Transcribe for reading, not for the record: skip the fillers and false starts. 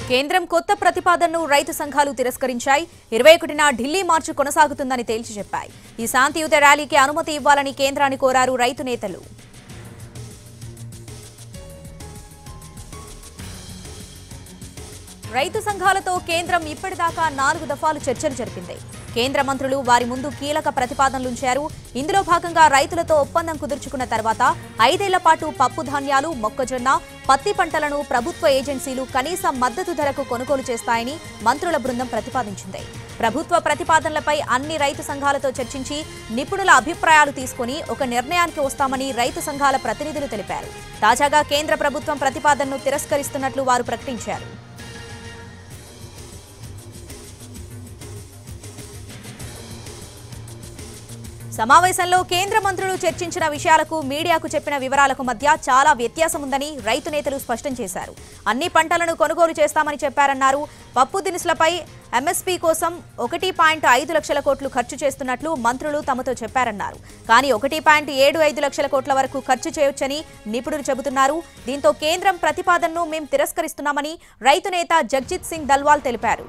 కేంద్రం కొత్త ప్రతిపాదనను రైతు సంఘాలు తిరస్కరించాయి. 21న ఢిల్లీ మార్చు కొనసాగుతుందని తేల్చి చెప్పాయి. ఈ శాంతియుత ర్యాలీకి అనుమతి ఇవ్వాలని కేంద్రాన్ని కోరారు రైతు నేతలు. రైతు సంఘాలతో కేంద్రం ఇప్పటిదాకా 4 దఫాలు చర్చలు జరిపింది. కేంద్ర మంత్రులు వారి ముందు కీలక ప్రతిపాదనలుంచారు. ఇందులో భాగంగా రైతులతో ఒప్పందం కుదుర్చుకున్న తర్వాత 5 ఏళ్ల పాటు పప్పు ధాన్యాలు, మొక్కజొన్న, పత్తి పంటలను ప్రభుత్వ ఏజెన్సీలు కనీస మద్దతు ధరకు కొనుగోలు చేస్తాయని మంత్రుల బృందం ప్రతిపాదించింది. ప్రభుత్వ ప్రతిపాదనలపై అన్ని రైతు సంఘాలతో చర్చించి నిపుణుల అభిప్రాయాలు తీసుకుని ఒక నిర్ణయానికి వస్తామని రైతు సంఘాల ప్రతినిధులు తెలిపారు. తాజాగా కేంద్ర ప్రభుత్వం ప్రతిపాదనను తిరస్కరిస్తున్నట్లు వారు ప్రకటించారు. సమావేశంలో కేంద్ర మంత్రులు చర్చించిన విషయాలకు, మీడియాకు చెప్పిన వివరాలకు మధ్య చాలా వ్యత్యాసం ఉందని రైతు నేతలు స్పష్టం చేశారు. అన్ని పంటలను కొనుగోలు చేస్తామని చెప్పారన్నారు. పప్పు దినుసులపై ఎంఎస్పీ కోసం 1.5 లక్షల కోట్లు ఖర్చు చేస్తున్నట్లు మంత్రులు తమతో చెప్పారన్నారు. కానీ 1.75 లక్షల కోట్ల వరకు ఖర్చు చేయొచ్చని నిపుణులు చెబుతున్నారు. దీంతో కేంద్రం ప్రతిపాదనను మేం తిరస్కరిస్తున్నామని రైతు నేత జగ్జిత్ సింగ్ దల్వాల్ తెలిపారు.